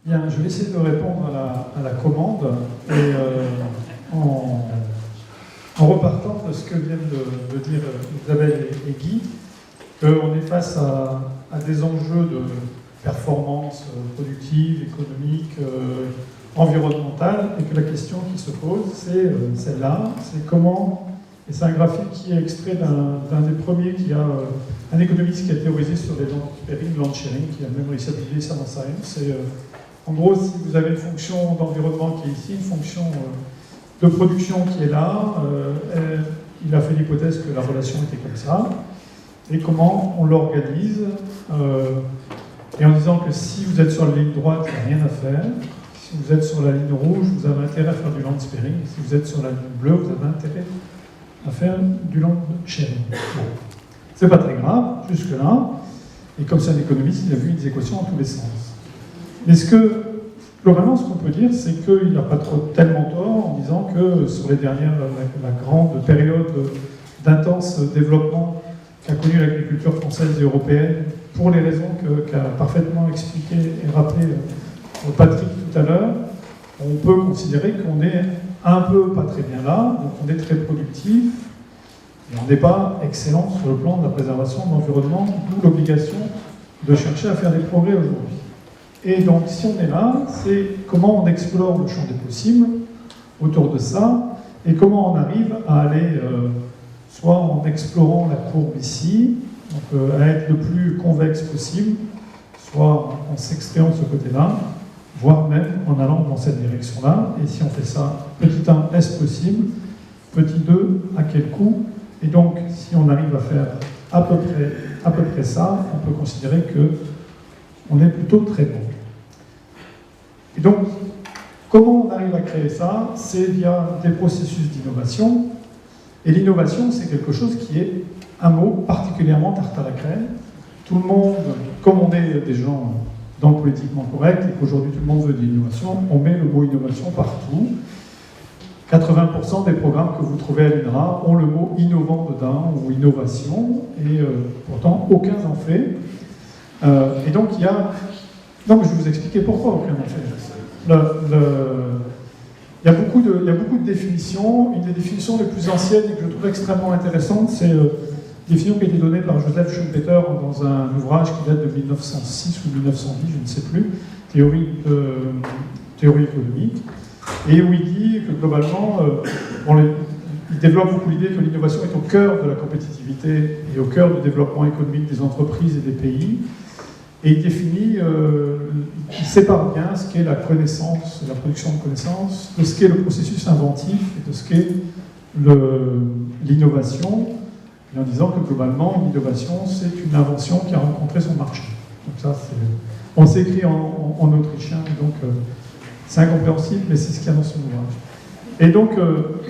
Bien, je vais essayer de répondre à la commande en repartant de ce que viennent de dire Isabelle et Guy, qu'on est face à des enjeux de performance productive, économique, environnementale, et que la question qui se pose, c'est celle-là, c'est comment, et c'est un graphique qui est extrait d'un des premiers qui a un économiste qui a théorisé sur les land sharing, qui a même réussi à publier ça dans Science. En gros, si vous avez une fonction d'environnement qui est ici, une fonction de production qui est là, il a fait l'hypothèse que la relation était comme ça, et comment on l'organise, et en disant que si vous êtes sur la ligne droite, il n'y a rien à faire, si vous êtes sur la ligne rouge, vous avez intérêt à faire du land sparing, si vous êtes sur la ligne bleue, vous avez intérêt à faire du land sharing. Bon. C'est pas très grave, jusque-là, et comme c'est un économiste, il a vu des équations dans tous les sens. Mais globalement, ce qu'on peut dire, c'est qu'il n'a pas tellement tort en disant que sur les dernières, la grande période d'intense développement qu'a connue l'agriculture française et européenne, pour les raisons qu'a parfaitement expliqué et rappelé Patrick tout à l'heure, on peut considérer qu'on est un peu pas très bien là, donc on est très productif, et on n'est pas excellent sur le plan de la préservation de l'environnement, d'où l'obligation de chercher à faire des progrès aujourd'hui. Et donc, si on est là, c'est comment on explore le champ des possibles autour de ça, et comment on arrive à aller, soit en explorant la courbe ici, donc à être le plus convexe possible, soit en s'extrayant de ce côté-là, voire même en allant dans cette direction-là. Et si on fait ça, petit 1, est-ce possible? Petit 2, à quel coût? Et donc, si on arrive à faire à peu près ça, on peut considérer qu'on est plutôt très bon. Et donc, comment on arrive à créer ça? C'est via des processus d'innovation. Et l'innovation, c'est quelque chose qui est un mot particulièrement tarte à la crème. Tout le monde, comme on est des gens dans le politiquement correct, et qu'aujourd'hui tout le monde veut de l'innovation, on met le mot innovation partout. 80% des programmes que vous trouvez à l'INRA ont le mot innovant dedans, ou innovation, et pourtant aucun n'en fait. Et donc il y a... Non, mais je vais vous expliquer pourquoi aucun n'en fait. Il y a beaucoup de définitions. Une des définitions les plus anciennes et que je trouve extrêmement intéressante, c'est une définition qui a été donnée par Joseph Schumpeter dans un ouvrage qui date de 1906 ou 1910, je ne sais plus, théorie économique, et où il dit que globalement, il développe beaucoup l'idée que l'innovation est au cœur de la compétitivité et au cœur du développement économique des entreprises et des pays. Et il définit, il sépare bien ce qu'est la connaissance, la production de connaissances, de ce qu'est le processus inventif et de ce qu'est l'innovation, en disant que globalement, l'innovation, c'est une invention qui a rencontré son marché. Donc ça, on s'écrit en autrichien, donc c'est incompréhensible, mais c'est ce qu'il y a dans son ouvrage. Et donc,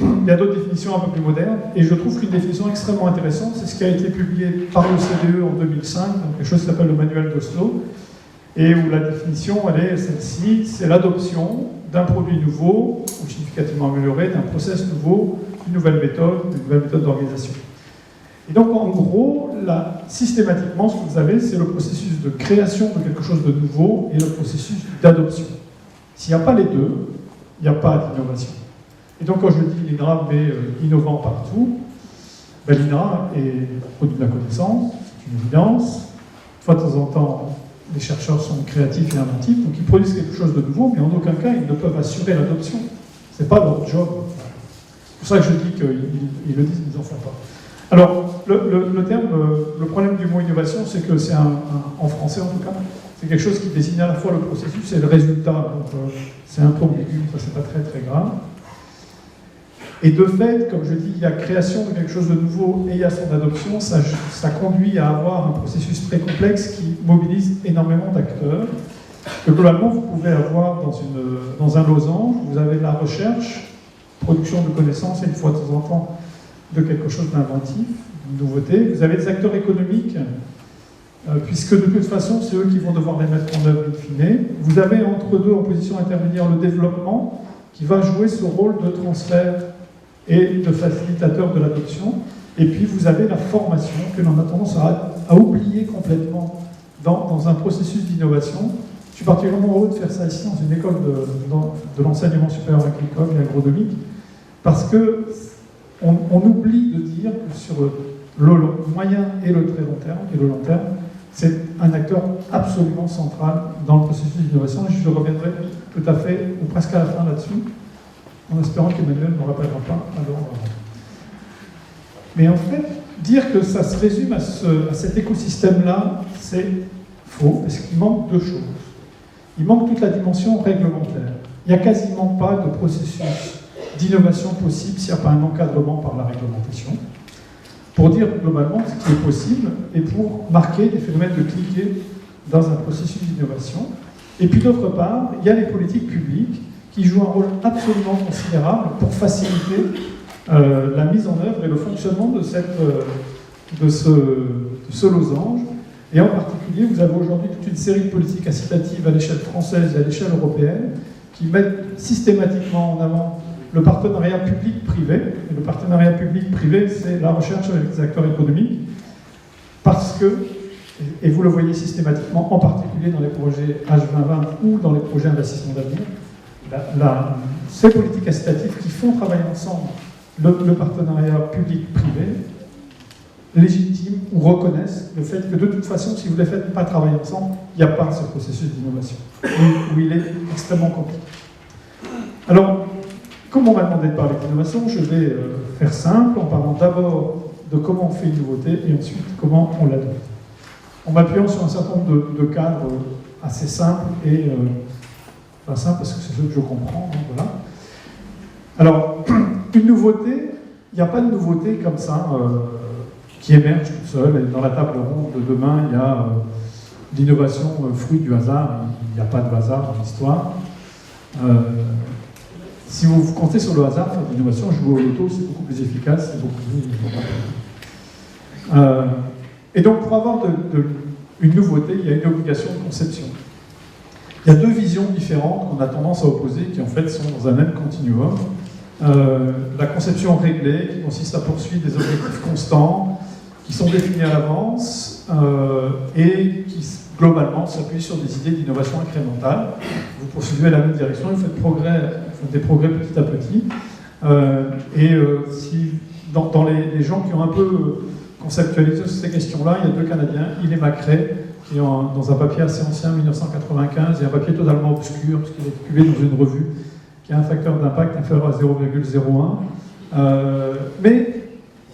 il y a d'autres définitions un peu plus modernes, et je trouve qu'une définition extrêmement intéressante, c'est ce qui a été publié par le CDE en 2005, donc quelque chose qui s'appelle le manuel d'Oslo, et où la définition, elle est celle-ci, c'est l'adoption d'un produit nouveau, ou significativement amélioré, d'un process nouveau, d'une nouvelle méthode d'organisation. Et donc, en gros, là, systématiquement, ce que vous avez, c'est le processus de création de quelque chose de nouveau et le processus d'adoption. S'il n'y a pas les deux, il n'y a pas d'innovation. Et donc, quand je dis l'INRA met innovant partout, ben, l'INRA produit de la connaissance, c'est une évidence. De temps en temps, les chercheurs sont créatifs et inventifs, donc ils produisent quelque chose de nouveau, mais en aucun cas, ils ne peuvent assurer l'adoption. Ce n'est pas leur job. C'est pour ça que je dis qu'ils le disent, mais ils n'en font pas. Alors, le problème du mot innovation, c'est que c'est en français en tout cas, c'est quelque chose qui désigne à la fois le processus et le résultat. Donc, c'est un peu ambigu, ça c'est pas très très grave. Et de fait, comme je dis, il y a création de quelque chose de nouveau et il y a son adoption, ça conduit à avoir un processus très complexe qui mobilise énormément d'acteurs. Que globalement, vous pouvez avoir dans un losange, vous avez de la recherche, production de connaissances et une fois de temps en temps de quelque chose d'inventif, de nouveauté. Vous avez des acteurs économiques, puisque de toute façon, c'est eux qui vont devoir les mettre en œuvre in fine. Vous avez entre deux, en position intermédiaire, le développement, qui va jouer ce rôle de transfert et de facilitateur de l'adoption. Et puis vous avez la formation, que l'on a tendance à oublier complètement dans un processus d'innovation, Je suis particulièrement heureux de faire ça ici dans une école de l'enseignement supérieur agricole et agronomique, parce que on oublie de dire que sur le moyen et le très long terme, et le long terme, c'est un acteur absolument central dans le processus d'innovation. Je reviendrai tout à fait, ou presque à la fin là-dessus, en espérant qu'Emmanuel ne me rappellera pas alors. Mais en fait, dire que ça se résume à cet écosystème-là, c'est faux, parce qu'il manque deux choses. Il manque toute la dimension réglementaire. Il n'y a quasiment pas de processus d'innovation possible s'il n'y a pas un encadrement par la réglementation, pour dire globalement ce qui est possible et pour marquer des phénomènes de cliquet dans un processus d'innovation. Et puis d'autre part, il y a les politiques publiques qui jouent un rôle absolument considérable pour faciliter la mise en œuvre et le fonctionnement de ce losange. Et en particulier, vous avez aujourd'hui toute une série de politiques incitatives à l'échelle française et à l'échelle européenne qui mettent systématiquement en avant le partenariat public-privé. Et le partenariat public-privé, c'est la recherche avec les acteurs économiques, parce que, et vous le voyez systématiquement, en particulier dans les projets H2020 ou dans les projets investissement d'avenir, ces politiques incitatives qui font travailler ensemble le partenariat public-privé légitiment ou reconnaissent le fait que de toute façon, si vous ne les faites pas travailler ensemble, il n'y a pas ce processus d'innovation, où il est extrêmement compliqué. Alors, comme on m'a demandé de parler d'innovation, je vais faire simple en parlant d'abord de comment on fait une nouveauté et ensuite comment on l'adopte. En m'appuyant sur un certain nombre de cadres assez simples et pas simples parce que c'est ceux que je comprends, donc voilà. Alors, une nouveauté, il n'y a pas de nouveauté comme ça qui émerge toute seule. Et dans la table ronde de demain, il y a l'innovation fruit du hasard. Il n'y a pas de hasard dans l'histoire. Si vous comptez sur le hasard, faire de l'innovation, jouer au loto, c'est beaucoup plus efficace, c'est beaucoup plus... et donc, pour avoir une nouveauté, il y a une obligation de conception. Il y a deux visions différentes qu'on a tendance à opposer, qui en fait sont dans un même continuum. La conception réglée, qui consiste à poursuivre des objectifs constants, qui sont définis à l'avance, et qui globalement s'appuient sur des idées d'innovation incrémentale. Vous poursuivez la même direction, vous faites des progrès petit à petit. Si dans les gens qui ont un peu conceptualisé ces questions-là, il y a deux Canadiens, Hill et Macrae, qui ont dans un papier assez ancien, 1995, et un papier totalement obscur, parce qu'il est publié dans une revue qui a un facteur d'impact inférieur à 0,01.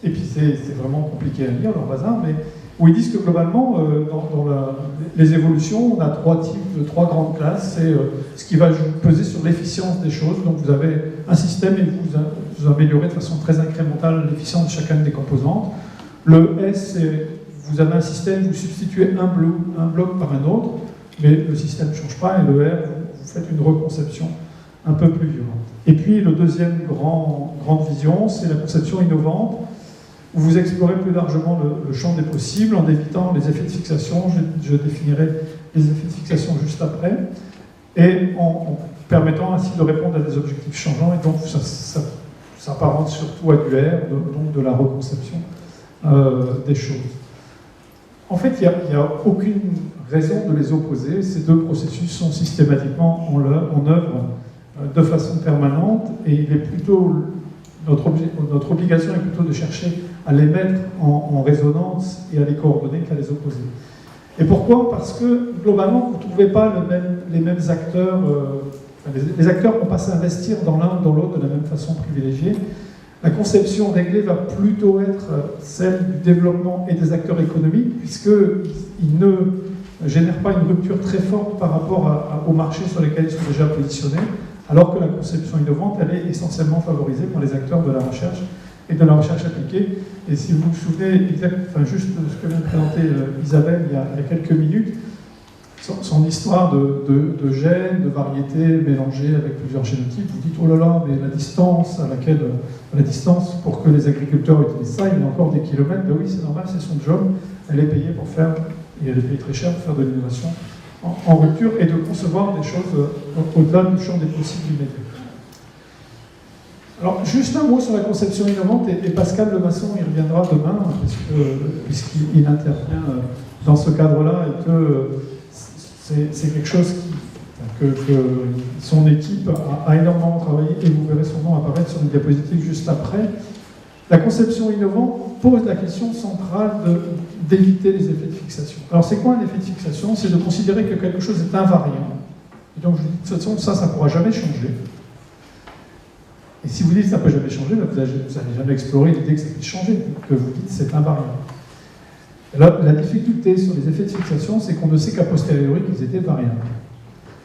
Et puis c'est vraiment compliqué à lire, leur bazar, mais où ils disent que globalement, dans les évolutions, on a trois grandes classes. C'est ce qui va peser sur l'efficience des choses. Donc vous avez un système et vous améliorez de façon très incrémentale l'efficience de chacune des composantes. Le S, c'est vous avez un système, vous substituez un bloc par un autre, mais le système ne change pas. Et le R, vous faites une reconception un peu plus violente. Et puis le deuxième grande vision, c'est la conception innovante, où vous explorez plus largement le champ des possibles en évitant les effets de fixation. Je définirai les effets de fixation juste après, et en permettant ainsi de répondre à des objectifs changeants, et donc ça s'apparente surtout à du R, donc de la reconception des choses. En fait, il n'y a aucune raison de les opposer. Ces deux processus sont systématiquement en œuvre de façon permanente, et il est plutôt, notre obligation est plutôt de chercher à les mettre en résonance et à les coordonner qu'à les opposer. Et pourquoi? Parce que globalement, vous ne trouvez pas les mêmes acteurs, les acteurs ne vont pas s'investir dans l'un ou dans l'autre de la même façon privilégiée. La conception réglée va plutôt être celle du développement et des acteurs économiques, puisqu'ils ne génèrent pas une rupture très forte par rapport au marché sur lesquels ils sont déjà positionnés, alors que la conception innovante, elle est essentiellement favorisée par les acteurs de la recherche et de la recherche appliquée. Et si vous vous souvenez, juste de ce que vient de présenter Isabelle il y a quelques minutes, son histoire de gènes, de variétés mélangées avec plusieurs génotypes, vous dites oh là là, mais la distance pour que les agriculteurs utilisent ça, il y a encore des kilomètres. Ben oui, c'est normal, c'est son job. Elle est payée pour faire, et elle est payée très cher pour faire de l'innovation en rupture et de concevoir des choses au-delà du champ des possibles du métier. Alors, juste un mot sur la conception innovante, et Pascal Lemasson y reviendra demain, puisqu'il intervient dans ce cadre-là, et que c'est quelque chose son équipe a énormément travaillé, et vous verrez son nom apparaître sur une diapositive juste après. La conception innovante pose la question centrale d'éviter les effets de fixation. Alors c'est quoi un effet de fixation? C'est de considérer que quelque chose est invariant. Et donc je dis, de toute façon, ça ne pourra jamais changer. Et si vous dites que ça ne peut jamais changer, vous n'allez jamais explorer l'idée que ça peut changer, que vous dites que c'est invariant. La difficulté sur les effets de fixation, c'est qu'on ne sait qu'à posteriori qu'ils étaient variables.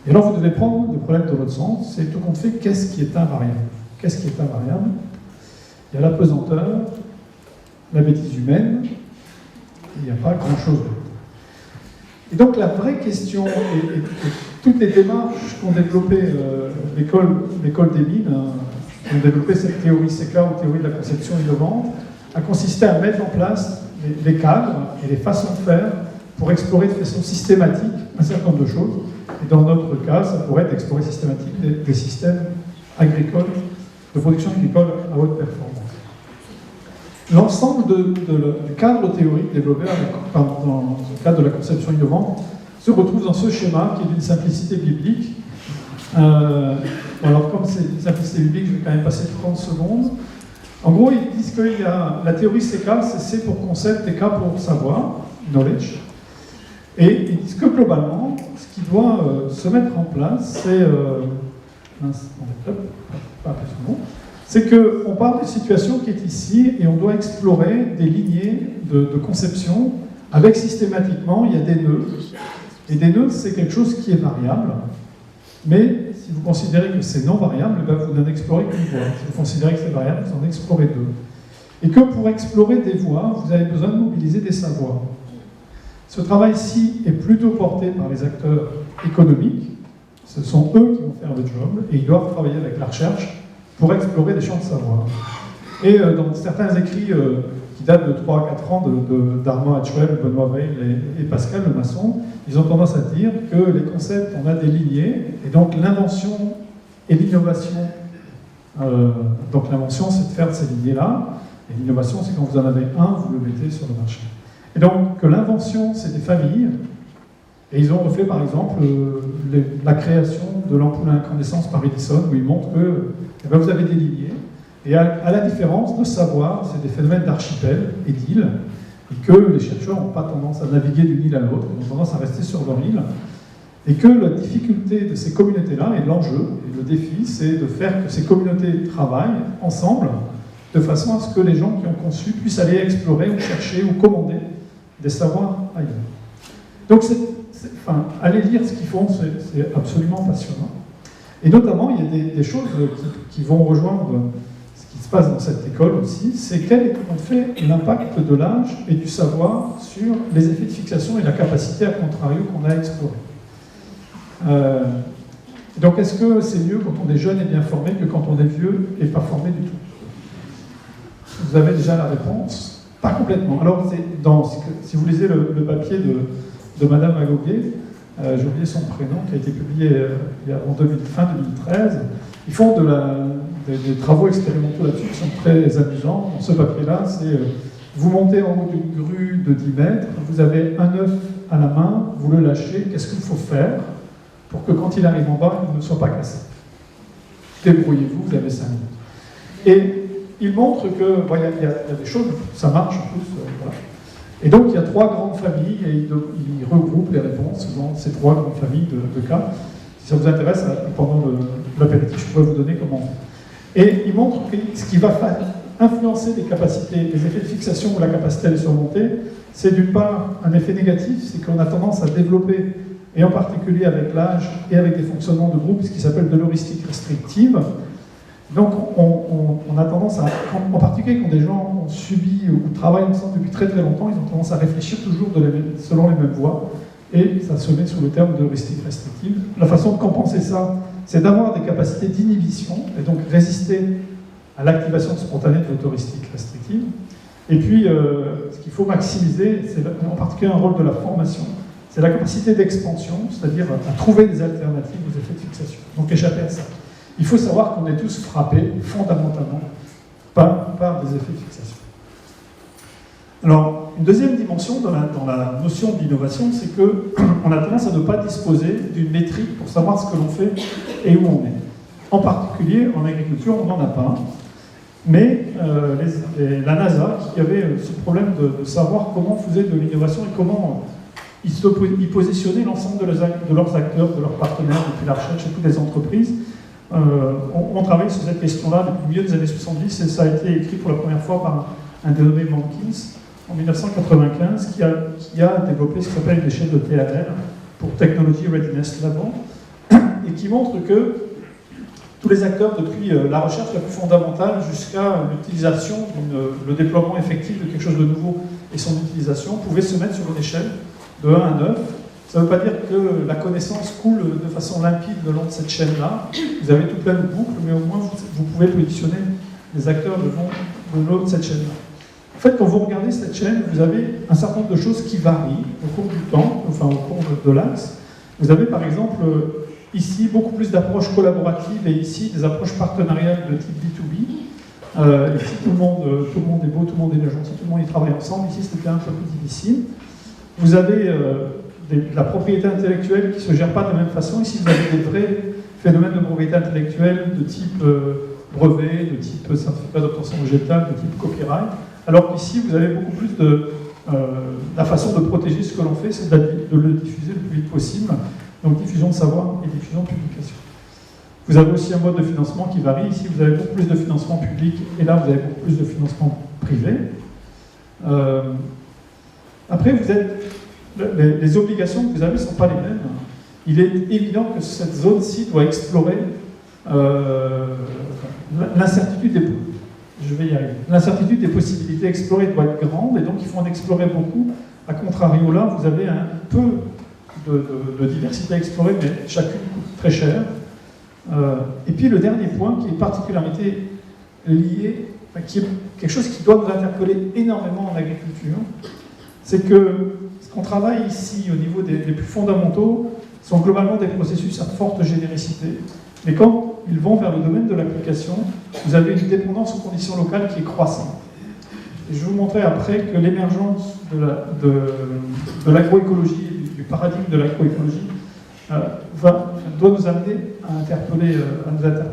Et alors vous devez prendre le problème de l'autre sens, c'est tout compte fait, qu'est-ce qui est invariable? Qu'est-ce qui est invariable? Il y a la pesanteur, la bêtise humaine, et il n'y a pas grand-chose d'autre. Et donc la vraie question, et toutes les démarches qu'ont développé l'école des mines, qui ont développé cette théorie CK, ou théorie de la conception innovante, a consisté à mettre en place les cadres et les façons de faire pour explorer de façon systématique un certain nombre de choses. Et dans notre cas, ça pourrait être explorer systématiquement des systèmes agricoles, de production agricole à haute performance. L'ensemble du cadre théorique développé dans le cadre de la conception innovante se retrouve dans ce schéma qui est d'une simplicité biblique. Alors, comme c'est une simplicité biblique, je vais quand même passer 30 secondes. En gros, ils disent que la théorie CK, c'est C pour concept et K pour savoir, knowledge. Et ils disent que globalement, ce qui doit se mettre en place, c'est qu'on parle d'une situation qui est ici et on doit explorer des lignées de conception avec systématiquement, il y a des nœuds. Et des nœuds, c'est quelque chose qui est variable. Mais si vous considérez que c'est non variable, vous n'en explorez qu'une voie. Si vous considérez que c'est variable, vous en explorez deux. Et que pour explorer des voies, vous avez besoin de mobiliser des savoirs. Ce travail-ci est plutôt porté par les acteurs économiques. Ce sont eux qui vont faire le job et ils doivent travailler avec la recherche pour explorer des champs de savoir. Et dans certains écrits qui datent de 3 à 4 ans d'Armand Hatchwell, Benoît Weil et Pascal Le Masson, ils ont tendance à dire que les concepts, on a des lignées, et donc l'invention et l'innovation. Donc l'invention, c'est de faire ces lignées-là, et l'innovation, c'est quand vous en avez un, vous le mettez sur le marché. Et donc que l'invention, c'est des familles, et ils ont refait par exemple la création de l'ampoule à incandescence par Edison, où ils montrent que vous avez des lignées, et à la différence de savoir, c'est des phénomènes d'archipel et d'îles, et que les chercheurs n'ont pas tendance à naviguer d'une île à l'autre, ils ont tendance à rester sur leur île, et que la difficulté de ces communautés-là, et l'enjeu, et le défi, c'est de faire que ces communautés travaillent ensemble, de façon à ce que les gens qui ont conçu puissent aller explorer ou chercher ou commander des savoirs ailleurs. Donc, aller lire ce qu'ils font, c'est absolument passionnant. Et notamment, il y a des choses qui vont rejoindre ce qui se passe dans cette école aussi, c'est quel est en fait l'impact de l'âge et du savoir sur les effets de fixation et la capacité à contrario qu'on a explorée. Donc, est-ce que c'est mieux quand on est jeune et bien formé que quand on est vieux et pas formé du tout? Vous avez déjà la réponse? Pas complètement. Alors, si vous lisez le papier de Madame Agoguet, j'ai oublié son prénom, qui a été publié en fin 2013, ils font des travaux expérimentaux là-dessus qui sont très amusants. Dans ce papier-là, c'est vous montez en haut d'une grue de 10 mètres, vous avez un œuf à la main, vous le lâchez, qu'est-ce qu'il faut faire pour que quand il arrive en bas, il ne soit pas cassé? Débrouillez-vous, vous avez 5 minutes. Et il montre que, il y a des choses, ça marche en plus. Voilà. Et donc, il y a 3 grandes familles, et il regroupe les réponses dans ces 3 grandes familles de cas. Si ça vous intéresse, pendant l'apéritif, je pourrais vous donner comment. Et il montre que ce qui va influencer les capacités, les effets de fixation ou la capacité à les surmonter, c'est d'une part un effet négatif, c'est qu'on a tendance à développer, et en particulier avec l'âge et avec des fonctionnements de groupe, ce qui s'appelle de l'heuristique restrictive. Donc on a tendance à, en particulier quand des gens ont subi ou travaillent ensemble depuis très très longtemps, ils ont tendance à réfléchir toujours selon les mêmes voies, et ça se met sous le terme d'heuristique restrictive. La façon de compenser ça, c'est d'avoir des capacités d'inhibition, et donc résister à l'activation spontanée de l'autoristique restrictive. Et puis, ce qu'il faut maximiser, c'est en particulier un rôle de la formation, c'est la capacité d'expansion, c'est-à-dire à trouver des alternatives aux effets de fixation. Donc échapper à ça. Il faut savoir qu'on est tous frappés fondamentalement par des effets de fixation. Alors, une deuxième dimension dans la notion d'innovation, c'est qu'on a tendance à ne pas disposer d'une métrique pour savoir ce que l'on fait et où on est. En particulier, en agriculture, on n'en a pas. Mais la NASA, qui avait ce problème de savoir comment on faisait de l'innovation et comment ils positionnaient l'ensemble de leurs acteurs, de leurs partenaires, depuis la recherche et toutes les entreprises, on travaille sur cette question-là depuis le milieu des années 70 et ça a été écrit pour la première fois par un dénommé Mankins en 1995 qui a développé ce qu'on appelle une échelle de TRL pour Technology Readiness Level et qui montre que tous les acteurs, depuis la recherche la plus fondamentale jusqu'à l'utilisation, le déploiement effectif de quelque chose de nouveau et son utilisation, pouvaient se mettre sur une échelle de 1 à 9. Ça ne veut pas dire que la connaissance coule de façon limpide le long de cette chaîne-là. Vous avez tout plein de boucles, mais au moins vous pouvez positionner les acteurs le long de cette chaîne-là. En fait, quand vous regardez cette chaîne, vous avez un certain nombre de choses qui varient au cours du temps, enfin au cours de l'axe. Vous avez par exemple ici beaucoup plus d'approches collaboratives et ici des approches partenariales de type B2B. Ici tout le monde est beau, tout le monde est gentil, tout le monde y travaille ensemble. Ici c'était un peu plus difficile. Vous avez de la propriété intellectuelle qui ne se gère pas de la même façon. Ici vous avez des vrais phénomènes de propriété intellectuelle de type brevet, de type certificat d'obtention végétale, de type copyright. Alors qu'ici, vous avez beaucoup plus la façon de protéger ce que l'on fait, c'est de le diffuser le plus vite possible. Donc diffusion de savoir et diffusion de publication. Vous avez aussi un mode de financement qui varie. Ici, vous avez beaucoup plus de financement public et là, vous avez beaucoup plus de financement privé. Après, les obligations que vous avez ne sont pas les mêmes. Il est évident que cette zone-ci doit explorer l'incertitude des L'incertitude des possibilités explorées doit être grande, et donc il faut en explorer beaucoup. A contrario, là, vous avez un peu de diversité à explorer, mais chacune coûte très cher. Et puis le dernier point, qui est une particularité liée, qui est quelque chose qui doit nous interpeller énormément en agriculture, c'est que ce qu'on travaille ici au niveau des plus fondamentaux sont globalement des processus à forte généricité. Mais quand ils vont vers le domaine de l'application, vous avez une dépendance aux conditions locales qui est croissante. Et je vais vous montrer après que l'émergence de l'agroécologie, du paradigme de l'agroécologie, doit nous amener à nous interpeller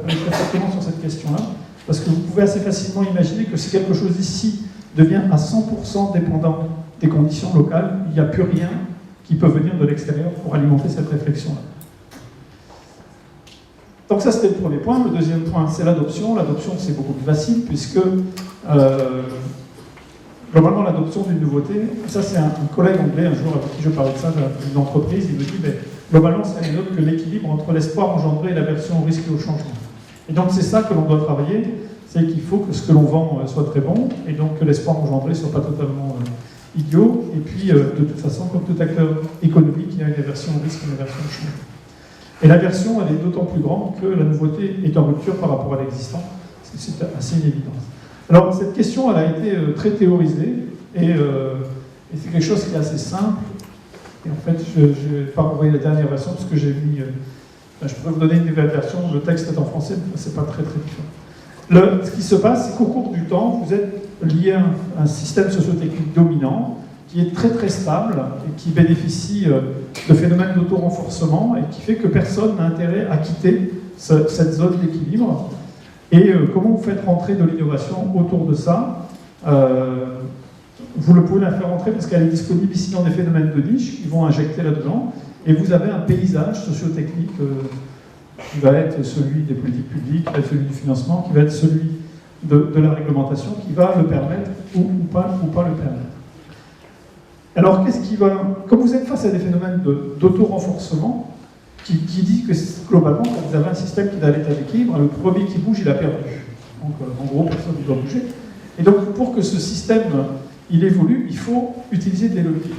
très fortement sur cette question-là, parce que vous pouvez assez facilement imaginer que si quelque chose ici devient à 100% dépendant des conditions locales, il n'y a plus rien qui peut venir de l'extérieur pour alimenter cette réflexion-là. Donc ça, c'était le premier point. Le deuxième point, c'est l'adoption. L'adoption, c'est beaucoup plus facile, puisque globalement, l'adoption d'une nouveauté, ça c'est un collègue anglais, un jour avec qui je parlais de ça, d'une entreprise, il me dit, mais globalement, ça n'est autre que l'équilibre entre l'espoir engendré et l'aversion au risque et au changement. Et donc c'est ça que l'on doit travailler, c'est qu'il faut que ce que l'on vend soit très bon, et donc que l'espoir engendré ne soit pas totalement idiot, et puis de toute façon, comme tout acteur économique, il y a une aversion au risque et une aversion au changement. Et l'aversion, elle est d'autant plus grande que la nouveauté est en rupture par rapport à l'existant. C'est assez une évidence. Alors, cette question, elle a été très théorisée, et c'est quelque chose qui est assez simple. Et en fait, je ne vais pas renvoyer la dernière version, parce que j'ai mis... je pourrais vous donner une nouvelle version, le texte est en français, mais c'est pas très différent. Ce qui se passe, c'est qu'au cours du temps, vous êtes lié à un système socio-technique dominant, qui est très très stable et qui bénéficie de phénomènes d'auto-renforcement et qui fait que personne n'a intérêt à quitter cette zone d'équilibre. Et comment vous faites rentrer de l'innovation autour de ça Vous pouvez la faire rentrer parce qu'elle est disponible ici dans des phénomènes de niche qui vont injecter là-dedans. Et vous avez un paysage socio-technique qui va être celui des politiques publiques, qui va être celui du financement, qui va être celui de la réglementation, qui va le permettre ou pas le permettre. Alors, comme vous êtes face à des phénomènes d'auto-renforcement, qui dit que globalement, quand vous avez un système qui est à l'état d'équilibre, le premier qui bouge, il a perdu. Donc, en gros, personne ne doit bouger. Et donc, pour que ce système il évolue, il faut utiliser des leviers.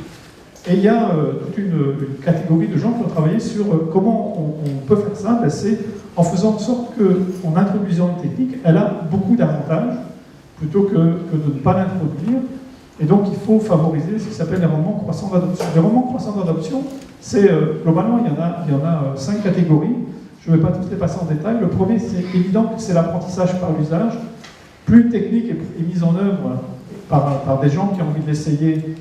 Et il y a toute une catégorie de gens qui ont travaillé sur comment on peut faire ça. C'est en faisant en sorte qu'en introduisant une technique, elle a beaucoup d'avantages, plutôt que de ne pas l'introduire. Et donc, il faut favoriser ce qui s'appelle les rendements croissants d'adoption. Les rendements croissants d'adoption, c'est globalement, il y en a 5 catégories. Je ne vais pas toutes les passer en détail. Le premier, c'est évident que c'est l'apprentissage par l'usage. Plus une technique est mise en œuvre par des gens qui ont envie de l'essayer,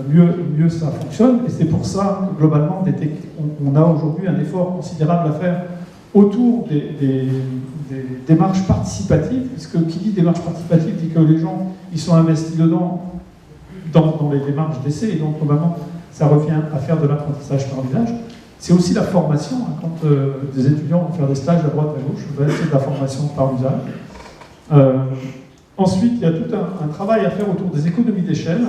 mieux ça fonctionne. Et c'est pour ça que globalement, on a aujourd'hui un effort considérable à faire autour des démarches participatives, puisque qui dit démarche participative dit que les gens ils sont investis dedans dans les démarches d'essai, et donc globalement ça revient à faire de l'apprentissage par l'usage. C'est aussi la formation, hein, quand des étudiants vont faire des stages à droite à gauche, c'est de la formation par l'usage. Ensuite, il y a tout un travail à faire autour des économies d'échelle,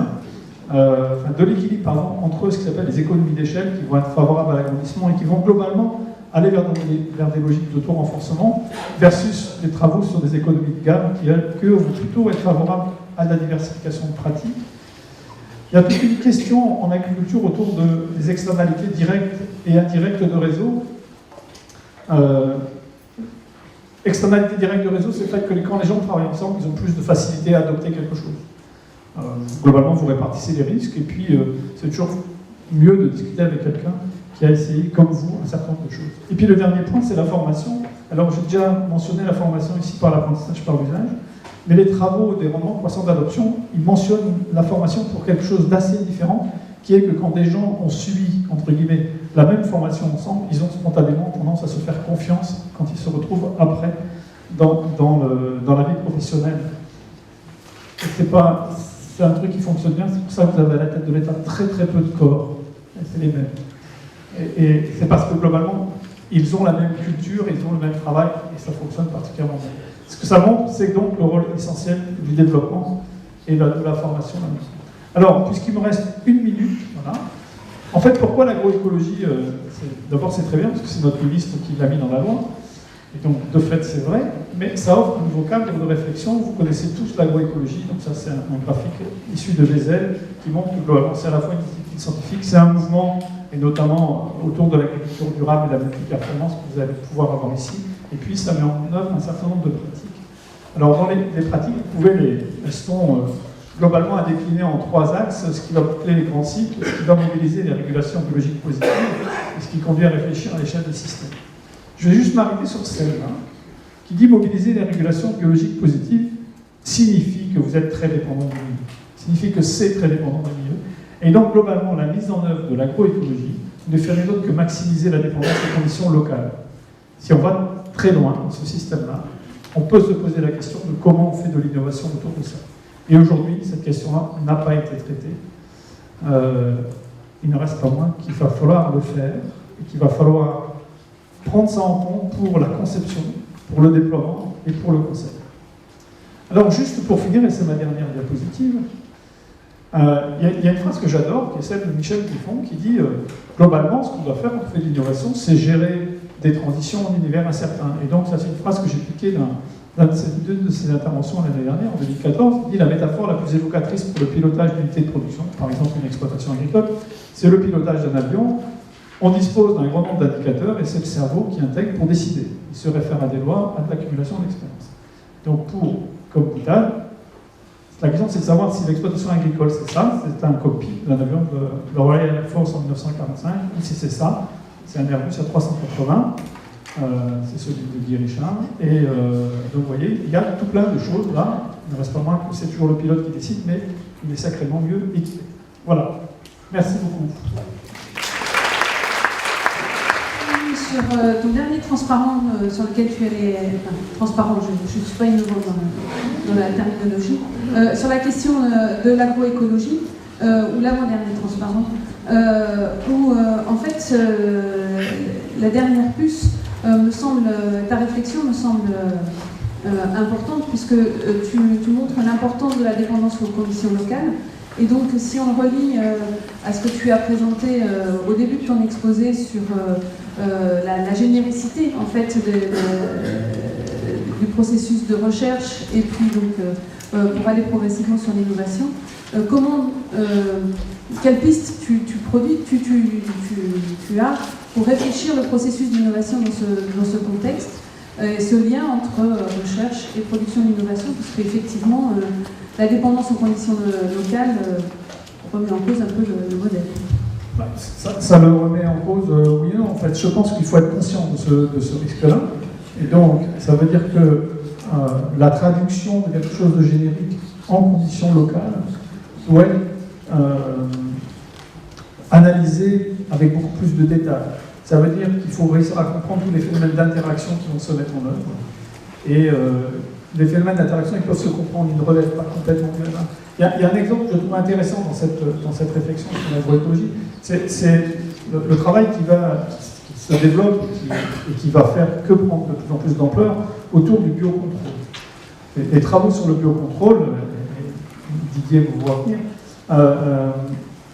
de l'équilibre entre ce qui s'appelle les économies d'échelle qui vont être favorables à l'agrandissement et qui vont globalement aller vers des logiques d'auto-renforcement versus les travaux sur des économies de gamme qui, eux, vont plutôt être favorables à la diversification de pratiques. Il y a toute une question en agriculture autour des externalités directes et indirectes de réseau. Externalité directe de réseau, c'est le fait que quand les gens travaillent ensemble, ils ont plus de facilité à adopter quelque chose. Globalement, vous répartissez les risques, et puis c'est toujours mieux de discuter avec quelqu'un qui a essayé, comme vous, un certain nombre de choses. Et puis le dernier point, c'est la formation. Alors j'ai déjà mentionné la formation ici par l'apprentissage par l'usage, mais les travaux des rendements croissants d'adoption, ils mentionnent la formation pour quelque chose d'assez différent, qui est que quand des gens ont suivi, entre guillemets, la même formation ensemble, ils ont spontanément tendance à se faire confiance quand ils se retrouvent après dans la vie professionnelle. C'est un truc qui fonctionne bien, c'est pour ça que vous avez à la tête de l'État très très peu de corps, et c'est les mêmes. Et c'est parce que globalement, ils ont la même culture, ils ont le même travail, et ça fonctionne particulièrement bien. Ce que ça montre, c'est donc le rôle essentiel du développement et de la formation. Alors, puisqu'il me reste 1 minute, voilà. En fait, pourquoi l'agroécologie d'abord, c'est très bien, parce que c'est notre ministre qui l'a mis dans la loi, et donc, de fait, c'est vrai, mais ça offre un nouveau cadre de réflexion. Vous connaissez tous l'agroécologie, donc ça, c'est un graphique issu de Vézel, qui montre que globalement, c'est à la fois une discipline scientifique, c'est un mouvement, et notamment autour de l'agriculture durable et de la multi-performance que vous allez pouvoir avoir ici, et puis ça met en œuvre un certain nombre de pratiques. Alors, dans les pratiques, elles sont globalement à décliner en 3 axes, ce qui va boucler les grands cycles, ce qui va mobiliser les régulations biologiques positives, et ce qui conduit à réfléchir à l'échelle des systèmes. Je vais juste m'arrêter sur celle-là, qui dit mobiliser les régulations biologiques positives signifie que vous êtes très dépendant du milieu, signifie que c'est très dépendant du milieu, et donc globalement la mise en œuvre de l'agroécologie ne fait rien d'autre que maximiser la dépendance des conditions locales. Si on va très loin dans ce système-là, on peut se poser la question de comment on fait de l'innovation autour de ça. Et aujourd'hui, cette question-là n'a pas été traitée. Il ne reste pas moins qu'il va falloir le faire et qu'il va falloir prendre ça en compte pour la conception, pour le déploiement et pour le concept. Alors, juste pour finir, et c'est ma dernière diapositive, il y a une phrase que j'adore, qui est celle de Michel Buffon, qui dit globalement, ce qu'on doit faire quand on fait de l'innovation, c'est gérer des transitions en univers incertain. Et donc, ça, c'est une phrase que j'ai piquée d'une de ses interventions l'année dernière, en 2014, il dit la métaphore la plus évocatrice pour le pilotage d'unités de production, par exemple une exploitation agricole, c'est le pilotage d'un avion. On dispose d'un grand nombre d'indicateurs et c'est le cerveau qui intègre pour décider. Il se réfère à des lois, à de l'accumulation d'expérience. Donc, comme boutade, la question c'est de savoir si l'exploitation agricole c'est ça, c'est un cockpit d'un avion de la Royal Air Force en 1945, ou si c'est ça, c'est un Airbus A380. C'est celui de Guy Richard. Et donc vous voyez, il y a tout plein de choses là. Il ne reste pas moins que c'est toujours le pilote qui décide, mais il est sacrément mieux équipé. Voilà. Merci beaucoup. Sur ton dernier transparent sur lequel tu allais... Enfin, transparent, je ne suis pas innovante dans la terminologie. Sur la question de l'agroécologie, ou l'avant-dernier transparent, où en fait la dernière puce ta réflexion me semble importante puisque tu montres l'importance de la dépendance aux conditions locales. Et donc, si on relie à ce que tu as présenté au début de ton exposé sur la généricité en fait du processus de recherche et puis donc pour aller progressivement sur l'innovation, quelle piste tu produis, tu as pour réfléchir le processus d'innovation dans ce contexte, ce lien entre recherche et production d'innovation, parce qu'effectivement, la dépendance aux conditions locales remet en cause un peu le modèle. Ça le remet en cause, oui et non. En fait, je pense qu'il faut être conscient de ce risque-là. Et donc, ça veut dire que la traduction de quelque chose de générique en conditions locales doit être analysé avec beaucoup plus de détails. Ça veut dire qu'il faut réussir à comprendre tous les phénomènes d'interaction qui vont se mettre en œuvre. Et les phénomènes d'interaction, ils peuvent se comprendre, ils ne relèvent pas complètement de l'humain. Il y a un exemple que je trouve intéressant dans cette réflexion sur l'agroécologie, c'est le travail qui se développe et qui va faire que prendre de plus en plus d'ampleur autour du biocontrôle. Les travaux sur le biocontrôle, Didier vous voit venir,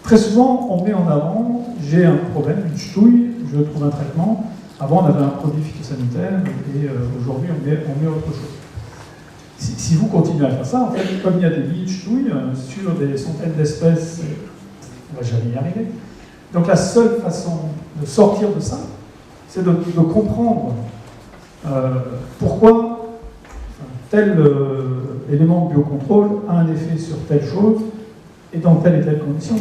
très souvent on met en avant, j'ai un problème, une ch'touille, je trouve un traitement. Avant on avait un produit phytosanitaire et aujourd'hui on met autre chose. Si vous continuez à faire ça, en fait, comme il y a des milliers de ch'touilles sur des centaines d'espèces, on ne va jamais y arriver. Donc la seule façon de sortir de ça, c'est de comprendre pourquoi tel élément de biocontrôle a un effet sur telle chose et dans telle et telle condition.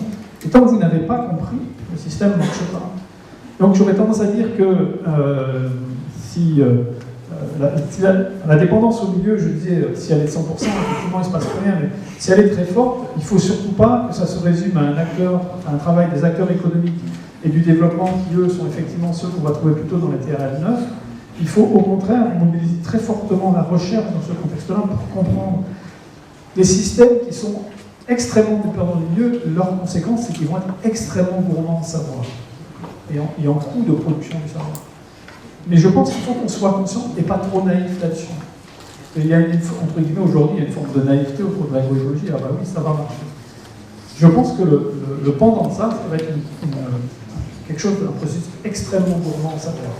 Et tant que vous n'avez pas compris, le système ne marche pas. Donc j'aurais tendance à dire que si la dépendance au milieu, je disais, si elle est 100%, effectivement il ne se passe rien, mais si elle est très forte, il ne faut surtout pas que ça se résume à un travail des acteurs économiques et du développement qui, eux, sont effectivement ceux qu'on va trouver plutôt dans les TRL 9. Il faut au contraire mobiliser très fortement la recherche dans ce contexte-là pour comprendre des systèmes qui sont extrêmement dépendants du milieu. Leur conséquence, c'est qu'ils vont être extrêmement gourmands en savoir et en coût de production du savoir. Mais je pense qu'il faut qu'on soit conscient et pas trop naïf là-dessus. Il y a entre guillemets aujourd'hui, il y a une forme de naïveté autour de l'agroécologie. Ah bah oui, ça va marcher. Je pense que le pendant de ça va être quelque chose d'un processus extrêmement gourmand en savoir.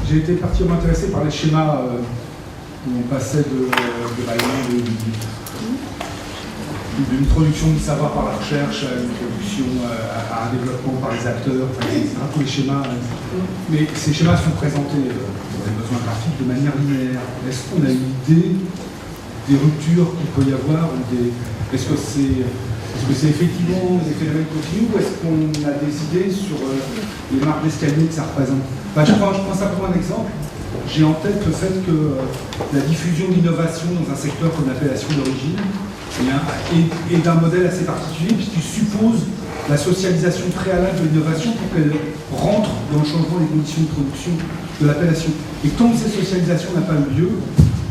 J'ai été particulièrement intéressé par les schémas où on passait d'une production du savoir par la recherche à une production, à un développement par les acteurs, etc. Tous les schémas. Mais ces schémas sont présentés pour des besoins graphiques de manière linéaire. Est-ce qu'on a une idée des ruptures qu'il peut y avoir est-ce que c'est effectivement des phénomènes continus ou est-ce qu'on a des idées sur les marques d'escalier que ça représente? Je prends ça pour un exemple. J'ai en tête le fait que la diffusion d'innovation dans un secteur comme l'appellation d'origine est d'un modèle assez particulier puisqu'il suppose la socialisation préalable de l'innovation pour qu'elle rentre dans le changement des conditions de production de l'appellation. Et tant que cette socialisation n'a pas eu lieu,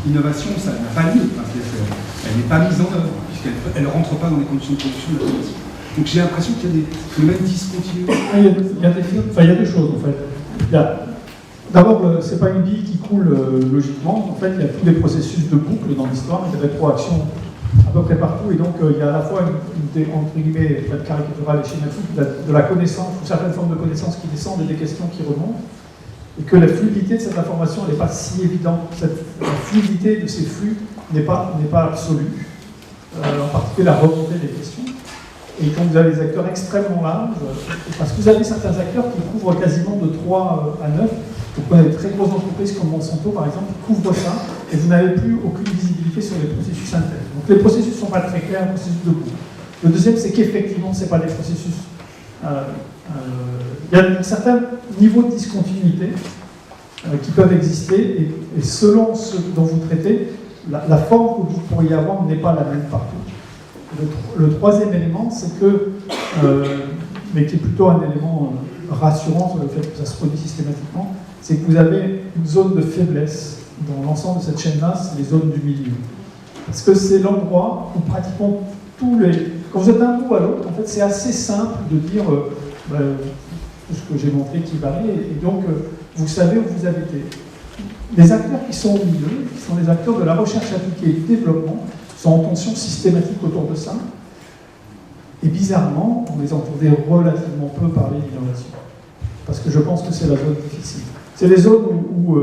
l'innovation, ça n'a pas lieu. Elle n'est pas mise en œuvre puisqu'elle ne rentre pas dans les conditions de production de l'appellation. Donc j'ai l'impression qu'il y a des phénomènes discontinus. Il y a des choses en fait. D'abord, ce n'est pas une bille qui coule logiquement. En fait, il y a tous des processus de boucle dans l'histoire, il y a des rétroactions à peu près partout, et donc il y a à la fois entre guillemets, caricaturale et schématique, de la connaissance, ou certaines formes de connaissances qui descendent et des questions qui remontent, et que la fluidité de cette information n'est pas si évidente. La fluidité de ces flux n'est pas absolue, en particulier la remontée des questions. Et quand vous avez des acteurs extrêmement larges, parce que vous avez certains acteurs qui couvrent quasiment de 3 à 9, vous prenez des très grosses entreprises comme Monsanto par exemple, qui couvrent ça, et vous n'avez plus aucune visibilité sur les processus internes. Donc les processus ne sont pas très clairs, les processus de coût. Le deuxième, c'est qu'effectivement, ce n'est pas des processus. Il y a un certain niveau de discontinuité qui peuvent exister, et selon ce dont vous traitez, la forme que vous pourriez avoir n'est pas la même partout. Le troisième élément, c'est que, mais qui est plutôt un élément rassurant sur le fait que ça se produit systématiquement, c'est que vous avez une zone de faiblesse dans l'ensemble de cette chaîne-là, c'est les zones du milieu. Parce que c'est l'endroit où pratiquement tous les... Quand vous êtes d'un bout à l'autre, en fait, c'est assez simple de dire tout ce que j'ai montré qui varie, et donc vous savez où vous habitez. Les acteurs qui sont au milieu, qui sont les acteurs de la recherche appliquée et du développement, sont en tension systématique autour de ça. Et bizarrement, on les entendait relativement peu parler d'innovation. Parce que je pense que c'est la zone difficile. C'est les zones où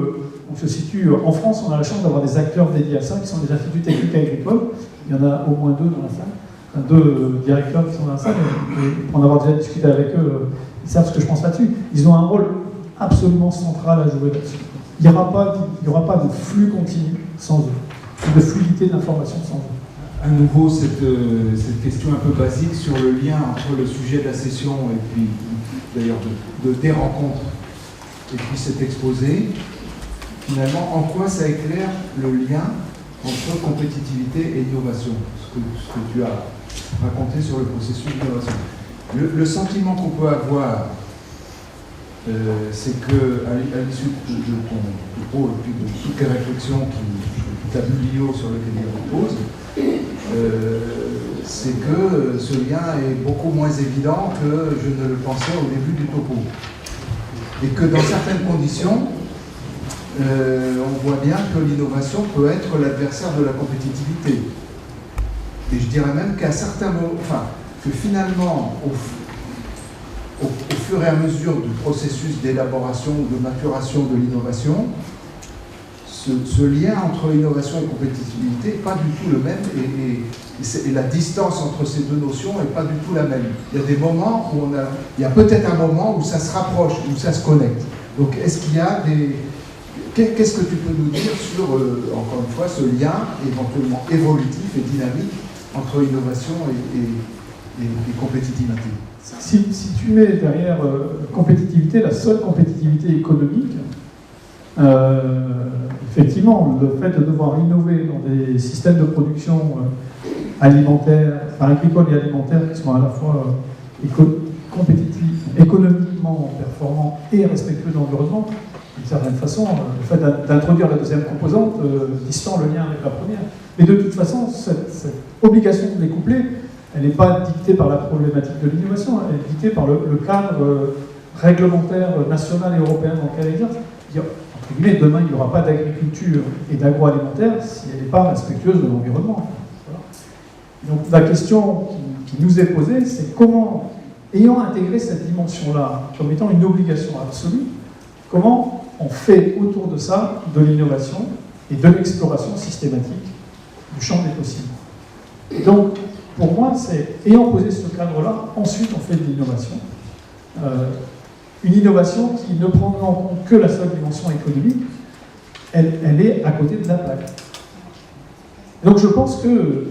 on se situe. En France, on a la chance d'avoir des acteurs dédiés à ça, qui sont des instituts techniques agricoles. Il y en a au moins 2 dans la salle. Enfin, 2 directeurs qui sont dans la salle. Et pour en avoir déjà discuté avec eux, ils savent ce que je pense là-dessus. Ils ont un rôle absolument central à jouer là-dessus. Il n'y aura pas de flux continu sans eux, de fluidité d'information sans eux. À nouveau, cette question un peu basique sur le lien entre le sujet de la session et puis, d'ailleurs, des rencontres, et puis cet exposé. Finalement, en quoi ça éclaire le lien entre compétitivité et innovation, ce que tu as raconté sur le processus d'innovation. Le sentiment qu'on peut avoir, c'est qu'à l'issue de ton propos et puis de toutes les réflexions qui tablent sur lesquelles il repose, c'est que ce lien est beaucoup moins évident que je ne le pensais au début du topo. Et que dans certaines conditions, on voit bien que l'innovation peut être l'adversaire de la compétitivité. Et je dirais même qu'à certains moments, que finalement, au fur et à mesure du processus d'élaboration ou de maturation de l'innovation, ce lien entre innovation et compétitivité n'est pas du tout le même et la distance entre ces deux notions n'est pas du tout la même. Il y a des moments où il y a peut-être un moment où ça se rapproche, où ça se connecte. Donc est-ce qu'il y a des... Qu'est-ce que tu peux nous dire sur, encore une fois, ce lien éventuellement évolutif et dynamique entre innovation et compétitivité? Si tu mets derrière compétitivité, la seule compétitivité économique, effectivement, le fait de devoir innover dans des systèmes de production alimentaire, agricole et alimentaire qui sont à la fois compétitifs, économiquement performants et respectueux de l'environnement, d'une certaine façon, le fait d'introduire la deuxième composante distend le lien avec la première. Mais de toute façon, cette obligation de les coupler, elle n'est pas dictée par la problématique de l'innovation, elle est dictée par le cadre réglementaire national et européen dans lequel elle exerce. Entre guillemets, demain, il n'y aura pas d'agriculture et d'agroalimentaire si elle n'est pas respectueuse de l'environnement. Voilà. Donc la question qui nous est posée, c'est comment, ayant intégré cette dimension-là comme étant une obligation absolue, comment on fait autour de ça de l'innovation et de l'exploration systématique du champ des possibles. Et donc, pour moi, c'est, ayant posé ce cadre-là, ensuite on fait de l'innovation. Une innovation qui ne prend en compte que la seule dimension économique, elle est à côté de la plaque. Donc je pense que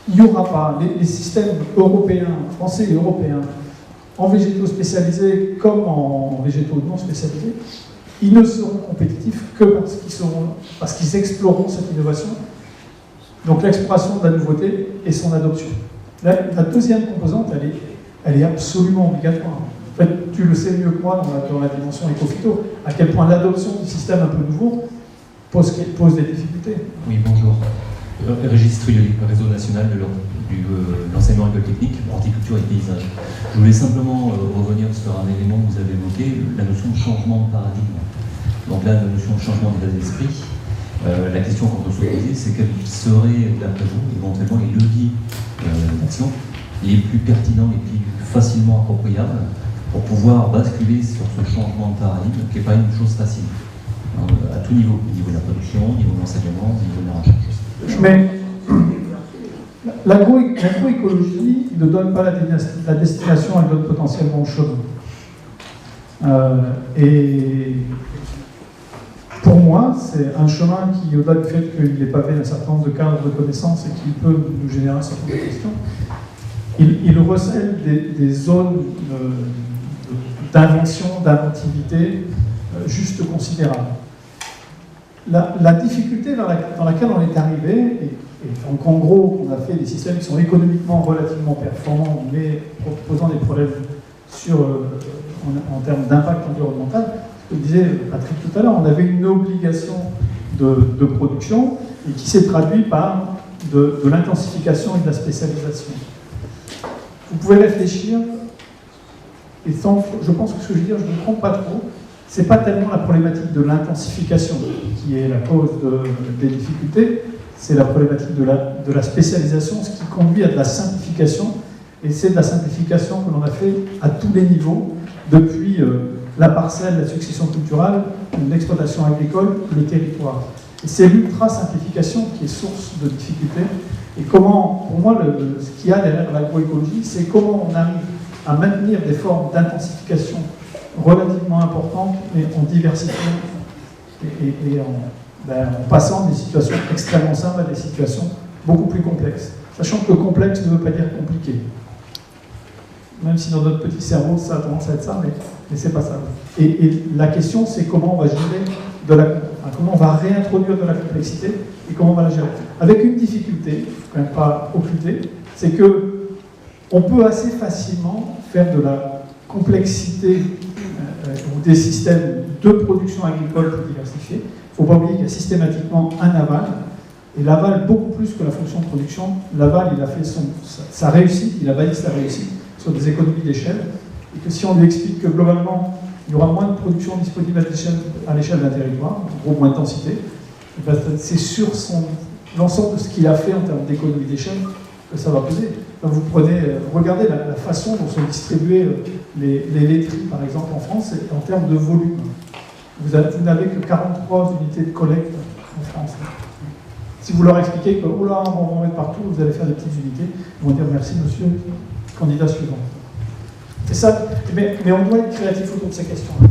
il n'y aura pas les systèmes européens, français et européens, en végétaux spécialisés comme en végétaux non spécialisés, ils ne seront compétitifs que parce qu'ils exploreront cette innovation. Donc l'exploration de la nouveauté et son adoption. La deuxième composante, elle est absolument obligatoire. En fait, tu le sais mieux que moi dans la dimension éco-phyto, à quel point l'adoption du système un peu nouveau pose des difficultés. Oui, bonjour. Régis Trioli, réseau national de l'enseignement école-technique, horticulture et paysage. Je voulais simplement revenir sur un élément que vous avez évoqué, la notion de changement de paradigme. Donc là, la notion de changement d'état d'esprit, la question qu'on peut se poser, c'est quels seraient, d'après vous, éventuellement les leviers d'action les plus pertinents et plus facilement appropriables pour pouvoir basculer sur ce changement de paradigme qui n'est pas une chose facile, à tout niveau, au niveau de la production, au niveau de l'enseignement, au niveau de la recherche. Mais l'agroécologie ne donne pas la destination, elle donne potentiellement le chemin. Et pour moi, c'est un chemin qui, au-delà du fait qu'il est pavé d'un certain nombre de cadres de connaissances et qui peut nous générer un certain nombre de questions, il recèle des zones d'invention, d'inventivité juste considérables. La difficulté dans laquelle on est arrivé, et donc en gros, on a fait des systèmes qui sont économiquement relativement performants, mais posant des problèmes en termes d'impact environnemental. Ce que disait Patrick tout à l'heure, on avait une obligation de production et qui s'est traduite par de l'intensification et de la spécialisation. Vous pouvez réfléchir, et je pense que ce que je veux dire, je ne me trompe pas trop, ce n'est pas tellement la problématique de l'intensification qui est la cause des difficultés, c'est la problématique de la spécialisation, ce qui conduit à de la simplification, et c'est de la simplification que l'on a fait à tous les niveaux, depuis la parcelle, la succession culturelle, l'exploitation agricole, le territoire. Et c'est l'ultra-simplification qui est source de difficultés. Et comment, pour moi, ce qu'il y a derrière l'agroécologie, c'est comment on arrive à maintenir des formes d'intensification relativement importantes, mais en diversifiant et en passant des situations extrêmement simples à des situations beaucoup plus complexes. Sachant que complexe ne veut pas dire compliqué. même si dans notre petit cerveau, ça a tendance à être ça, mais c'est pas ça. Et la question, c'est comment on va gérer comment on va réintroduire de la complexité et comment on va la gérer. Avec une difficulté, quand même pas occultée, c'est que on peut assez facilement faire de la complexité ou des systèmes de production agricole plus diversifiés. Il ne faut pas oublier qu'il y a systématiquement un aval, et l'aval, beaucoup plus que la fonction de production, l'aval, il a fait sa réussite, il a bâti sa réussite sur des économies d'échelle, et que si on lui explique que globalement, il y aura moins de production disponible à l'échelle d'un territoire, en gros moins de densité, et ben c'est sur l'ensemble de ce qu'il a fait en termes d'économie d'échelle que ça va peser. Vous regardez la façon dont sont distribuées les laiteries, par exemple, en France, en termes de volume. Vous n'avez que 43 unités de collecte en France. Si vous leur expliquez que, oh là, on va en mettre partout, vous allez faire des petites unités, ils vont dire merci monsieur, candidat suivant. Et ça, mais on doit être créatif autour de ces questions-là.